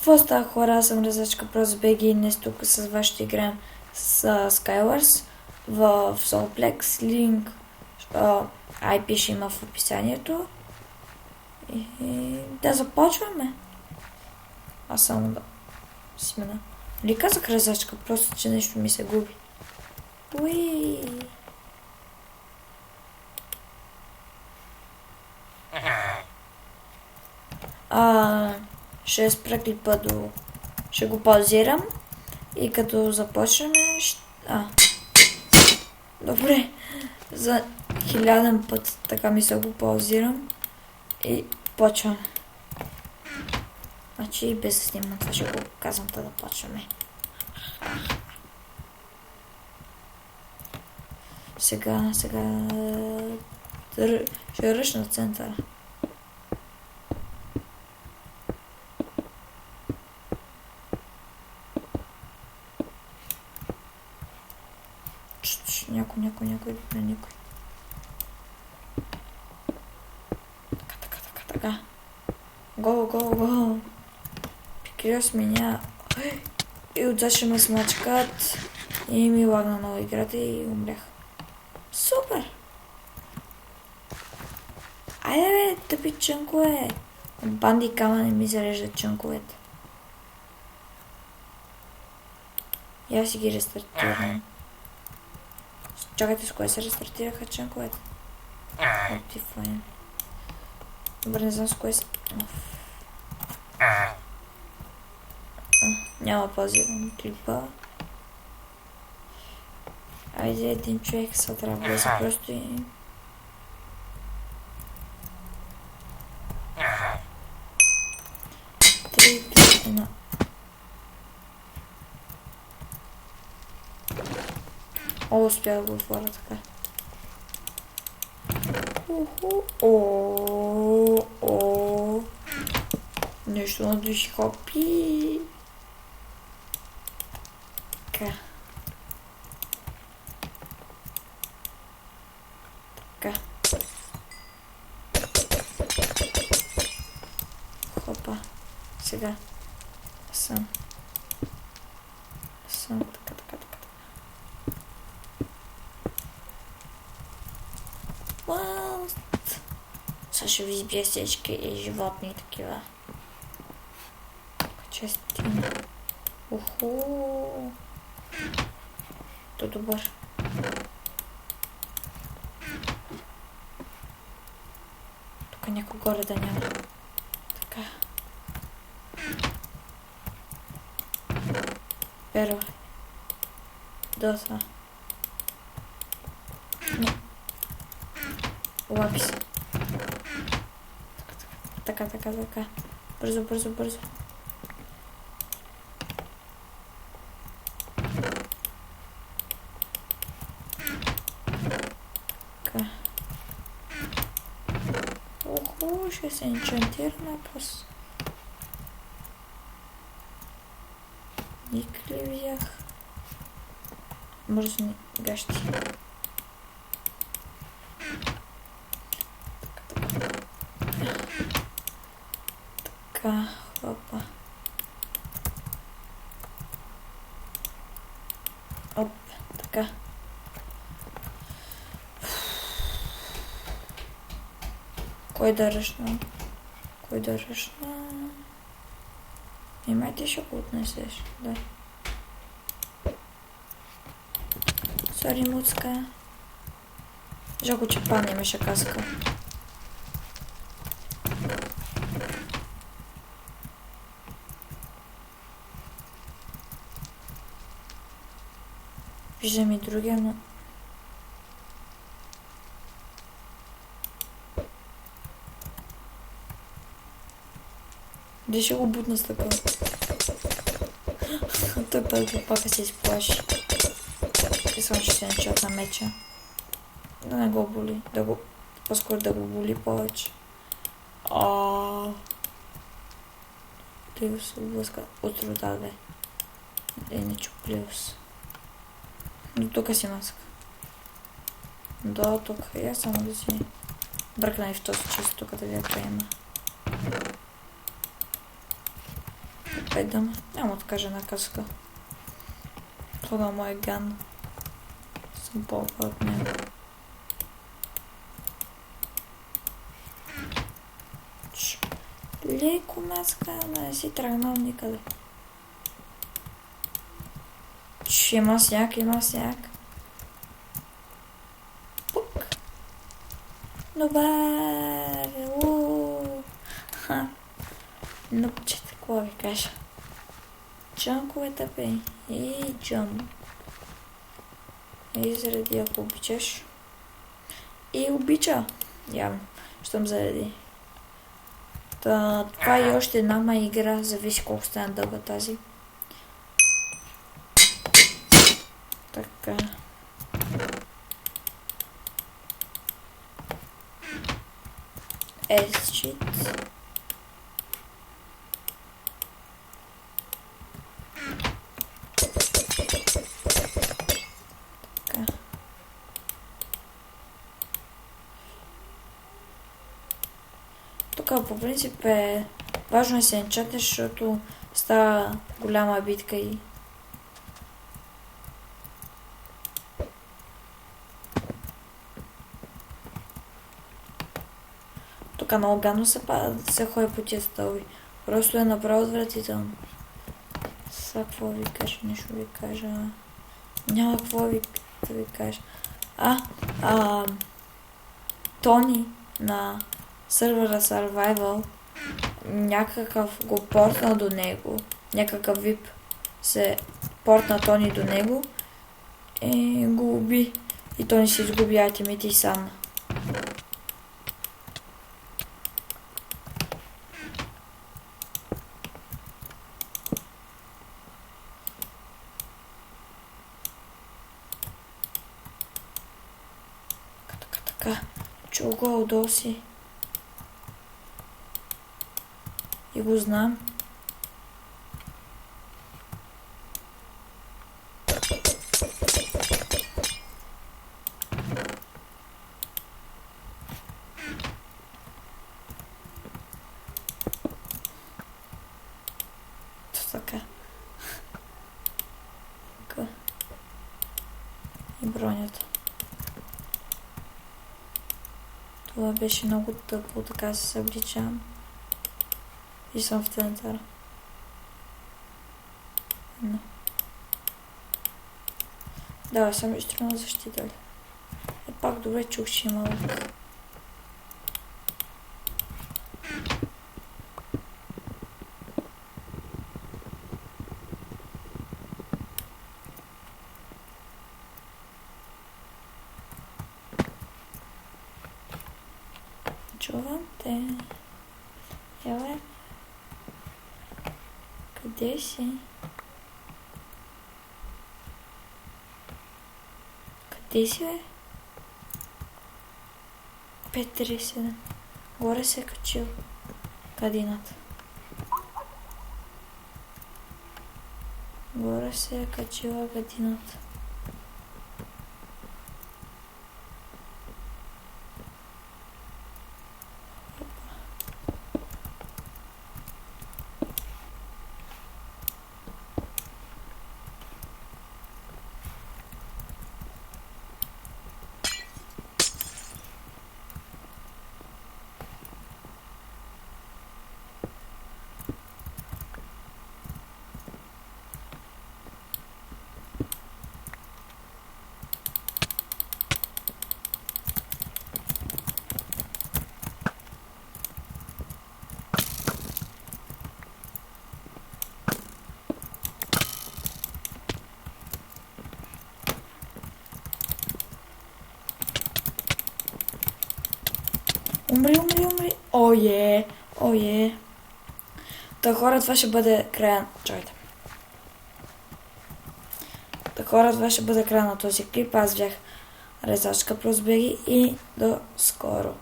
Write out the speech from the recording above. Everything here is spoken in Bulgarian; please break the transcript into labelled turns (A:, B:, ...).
A: Какво става, хора? Аз съм Резачка Прос БГ и днес тук с вас ще играем с Skywars в Solplex. Линк IP ще има в описанието. И да започваме. Аз само да смена. Ли казах Резачка, просто че нещо ми се губи. Уи! Ще спра клипа до... Ще го паузирам и като започнем добре, за 1000 път така ми се го паузирам и почвам. Значи и без да снимам, това ще го казвам да почваме. Сега ще ръчна центъра. Някой. Така. Го. Пикрио с меня. И отзад ще ме смачкат. И ми лагна много играта и умрях. Супер! Айде бе, тъпи чънкове! Банди кама не ми зареждат чънковете. И аз си ги рестартирам. Чакайте, с кое се рестартираха чънковете? Optifine. Добре, не знам с кое се... Няма паузирам клипа. Айде, един човек са трябва да се просто и... Три, една. О, успя да го отворя така. Нещо надуши хопи. Така. Хопа. Сега. Съм така. Сега ще ви избия всички и животни и такива. Честина. Уху. То добър. Тук някой горе да няма. Така. Перо. Доса. Не. Лапис. Така. Бързо. Така. Оху, ще се енчантираме после. Ник ли взях? Бързо гащи. Така, хопа. Оп, така. Кой да ръчна? Имайте ще го отнесеш, да. Сори, муцка. Жалко, че пан имаше каска. Виждам и другия, но... Де ще го бутна с такова? Той пак се изплаши. Искам, че се начат на меча. Да не го боли. По-скоро да го боли повече. Плюс облъска от рода, бе. Иначе плюс. До тук си маска. До тук. Я само да си бръкна и в този чисто тук да ви я приема. Айдам. Няма да кажа една каска. Това му е ган. Съм по-опа от него. Леко маска, не си тръгнал никъде. Има сняг, има сняг. Пук. Добър! Нупчета, какво ви кажа? Джанковете бе. И джам. И заради, ако обичаш. И обича. Явно. Щом заради. Това е още една игра. Зависи колко стане дълга тази. Така. Ес-чит. Така. Тук по принцип е важно да се енчатиш, защото става голяма битка и тук много гадно се ходи по тия стълби. Просто е направо отвратително. Сега какво ви кажа? Нещо ви кажа. Няма какво да ви кажа. Тони на сервера Survival някакъв го портна до него. Някакъв VIP се портна Тони до него и го уби. И Тони си изгуби айтемите и сам. Така, чу го отдолу си. И го знам. Така. Така. И бронята. Това беше много тъпо, така се обличам. И съм в центъра. Но. Да, съм изтрумна защита. Е пак добре чух, че има лък. Чувам те. Еле. Къде си? Къде си, бе? 537. Горе се е качил кадината. Горе се е качила гадината. Умри. Ое. Та хора, това ще бъде края. Чакайте. Та хора, това ще бъде края на този клип. Аз бях Резачка Прозбери и до скоро.